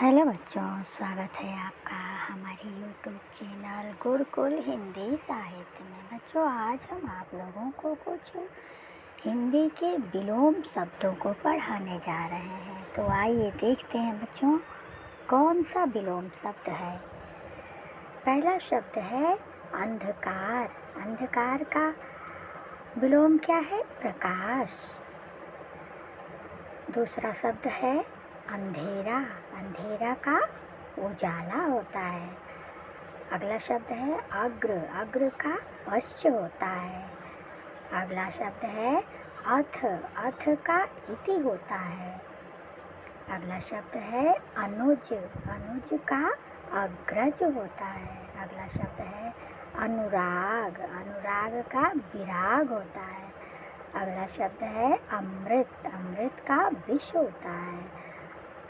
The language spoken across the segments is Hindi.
हेलो बच्चों, स्वागत है आपका हमारे यूट्यूब चैनल गुरुकुल हिंदी साहित्य में। बच्चों, आज हम आप लोगों को कुछ हिंदी के विलोम शब्दों को पढ़ाने जा रहे हैं। तो आइए देखते हैं बच्चों, कौन सा विलोम शब्द है। पहला शब्द है अंधकार। अंधकार का विलोम क्या है? प्रकाश। दूसरा शब्द है अंधेरा। अंधेरा का उजाला होता है। अगला शब्द है अग्र। अग्र का पश्च होता है। अगला शब्द है अथ। अथ का इति होता है। अगला शब्द है अनुज। अनुज का अग्रज होता है। अगला शब्द है अनुराग। अनुराग का विराग होता है। अगला शब्द है अमृत। अमृत का विष होता है।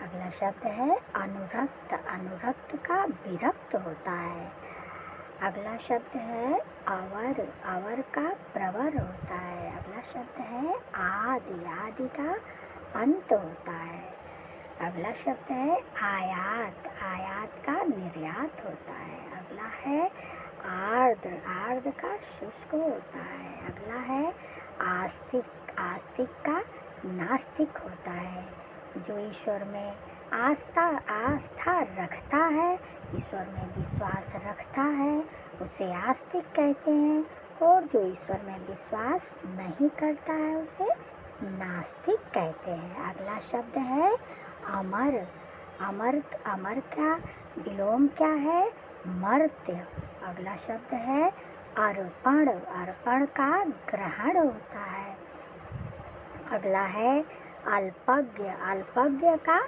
अगला शब्द है अनुरक्त। अनुरक्त का विरक्त होता है। अगला शब्द है अवर। अवर का प्रवर होता है। अगला शब्द है आदि। आदि का अंत होता है। अगला शब्द है आयात। आयात का निर्यात होता है। अगला है आर्द्र। आर्द्र का शुष्क होता है। अगला है आस्तिक। आस्तिक का नास्तिक होता है। जो ईश्वर में आस्था रखता है, ईश्वर में विश्वास रखता है, उसे आस्तिक कहते हैं। और जो ईश्वर में विश्वास नहीं करता है, उसे नास्तिक कहते हैं। अगला शब्द है अमर। अमर। अमर का विलोम क्या है? मर्त्य। अगला शब्द है अर्पण। अर्पण का ग्रहण होता है। अगला है अल्पज्ञ। अल्पज्ञ का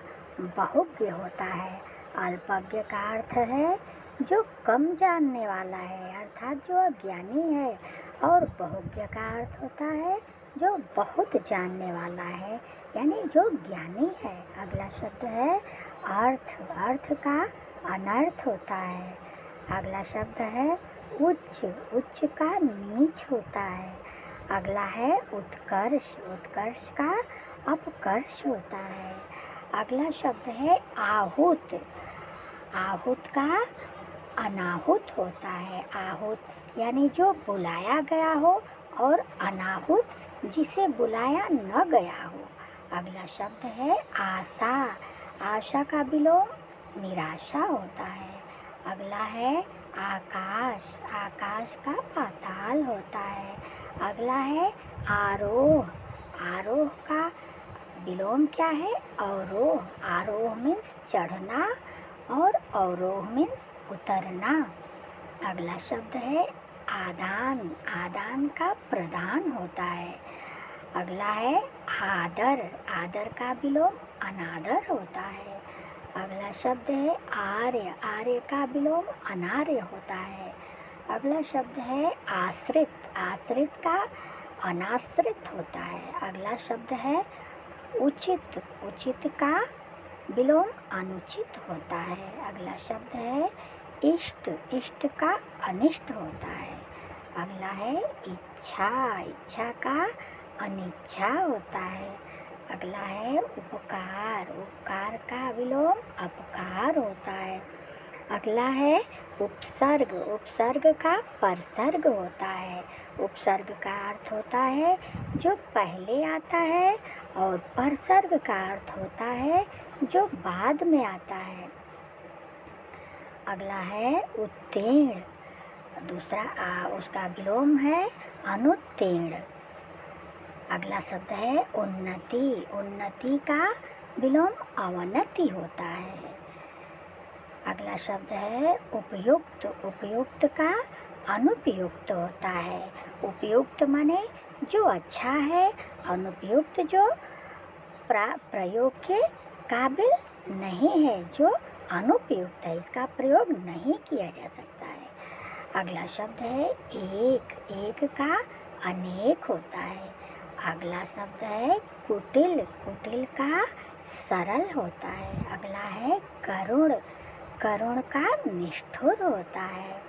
बहुज्ञ होता है। अल्पज्ञ का अर्थ है जो कम जानने वाला है, अर्थात जो अज्ञानी है। और बहुज्ञ का अर्थ होता है जो बहुत जानने वाला है, यानी जो ज्ञानी है। अगला शब्द है अर्थ। अर्थ का अनर्थ होता है। अगला शब्द है उच्च। उच्च का नीच होता है। अगला है उत्कर्ष। उत्कर्ष का अपकर्ष होता है। अगला शब्द है आहूत। आहूत का अनाहुत होता है। आहूत यानी जो बुलाया गया हो, और अनाहुत जिसे बुलाया न गया हो। अगला शब्द है आशा। आशा का विलोम निराशा होता है। अगला है आकाश। आकाश का पाताल होता है। अगला है आरोह। आरोह का विलोम क्या है? अवरोह। आरोह मीन्स चढ़ना, और अवरोह मीन्स उतरना। अगला शब्द है आदान। आदान का प्रदान होता है। अगला है आदर। आदर का विलोम अनादर होता है। अगला शब्द है आर्य। आर्य का विलोम अनार्य होता है। अगला शब्द है आश्रित। आश्रित का अनाश्रित होता है। अगला शब्द है उचित। उचित का विलोम अनुचित होता है। अगला शब्द है इष्ट। इष्ट का अनिष्ट होता है। अगला है इच्छा। इच्छा का अनिच्छा होता है। अगला है उपकार। उपकार का विलोम अपकार होता है। अगला है उपसर्ग। उपसर्ग का परसर्ग होता है। उपसर्ग का अर्थ होता है जो पहले आता है, और परसर्ग का अर्थ होता है जो बाद में आता है। अगला है उत्तीर्ण। दूसरा उसका विलोम है अनुत्तीर्ण। अगला शब्द है उन्नति। उन्नति का विलोम अवनति होता है। अगला शब्द है उपयुक्त। उपयुक्त का अनुपयुक्त होता है। उपयुक्त माने जो अच्छा है, अनुपयुक्त जो प्रयोग के काबिल नहीं है, जो अनुपयुक्त है, इसका प्रयोग नहीं किया जा सकता है। अगला शब्द है एक। एक का अनेक होता है। अगला शब्द है कुटिल। कुटिल का सरल होता है। अगला है करुण। करुण का निष्ठुर होता है।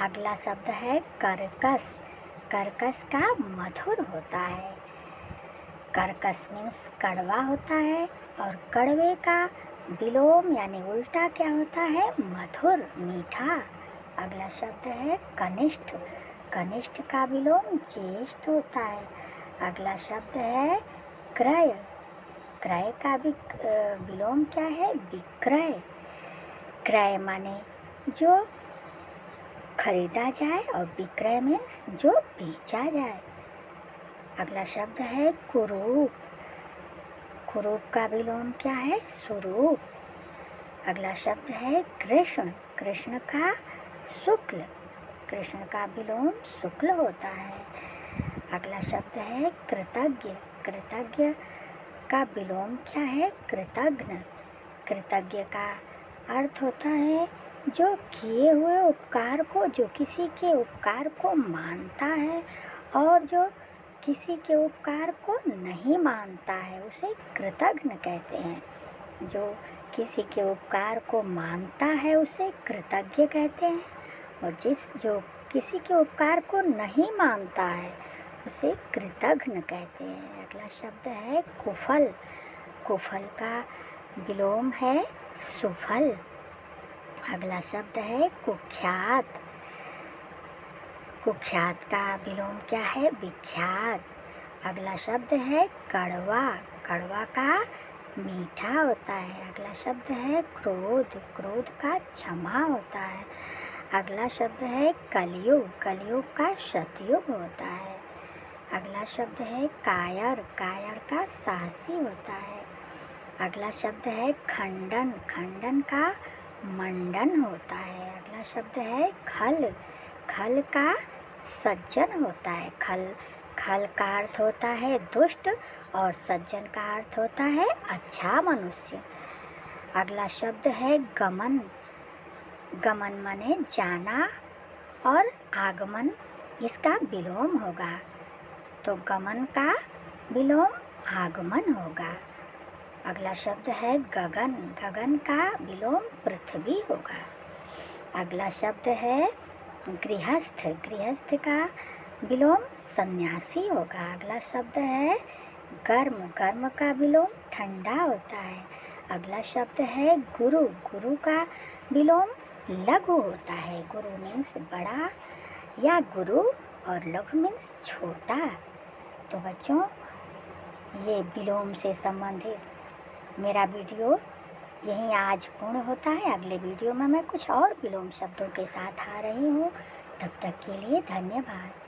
अगला शब्द है कर्कश। कर्कश का मधुर होता है। कर्कश मीन्स कड़वा होता है, और कड़वे का विलोम यानी उल्टा क्या होता है? मधुर, मीठा। अगला शब्द है कनिष्ठ। कनिष्ठ का विलोम ज्येष्ठ होता है। अगला शब्द है क्रय। क्रय का भी विलोम क्या है? विक्रय। क्रय माने जो खरीदा जाए और विक्रय मीन्स जो बेचा जाए। अगला शब्द है कुरूप। कुरूप का विलोम क्या है? स्वरूप। अगला शब्द है कृष्ण। कृष्ण का शुक्ल। कृष्ण का विलोम शुक्ल होता है। अगला शब्द है कृतज्ञ। कृतज्ञ का विलोम क्या है? कृतघ्न। कृतज्ञ का अर्थ होता है जो किए हुए उपकार को, जो किसी के उपकार को मानता है और जो किसी के उपकार को नहीं मानता है, उसे कृतघ्न कहते हैं। जो किसी के उपकार को मानता है उसे कृतज्ञ कहते हैं, और जो किसी के उपकार को नहीं मानता है उसे कृतघ्न कहते हैं। अगला शब्द है कुफल। कुफल का विलोम है सुफल। अगला शब्द है कुख्यात। कुख्यात का विलोम क्या है? विख्यात। अगला शब्द है कड़वा। कड़वा का मीठा होता है। अगला शब्द है क्रोध। क्रोध का क्षमा होता है। अगला शब्द है कलयुग। कलयुग का सतयुग होता है। अगला शब्द है कायर। कायर का साहसी होता है। अगला शब्द है खंडन। खंडन का मंडन होता है। अगला शब्द है खल। खल का सज्जन होता है। खल खल का अर्थ होता है दुष्ट और सज्जन का अर्थ होता है अच्छा मनुष्य। अगला शब्द है गमन। गमन माने जाना और आगमन इसका विलोम होगा, तो गमन का विलोम आगमन होगा। अगला शब्द है गगन। गगन का विलोम पृथ्वी होगा। अगला शब्द है गृहस्थ। गृहस्थ का विलोम सन्यासी होगा। अगला शब्द है गर्म। गर्म का विलोम ठंडा होता है। अगला शब्द है गुरु। गुरु का विलोम लघु होता है। गुरु मीन्स बड़ा या गुरु, और लघु मीन्स छोटा। तो बच्चों, ये विलोम से संबंधित मेरा वीडियो यहीं आज पूर्ण होता है। अगले वीडियो में मैं कुछ और विलोम शब्दों के साथ आ रही हूँ। तब तक के लिए धन्यवाद।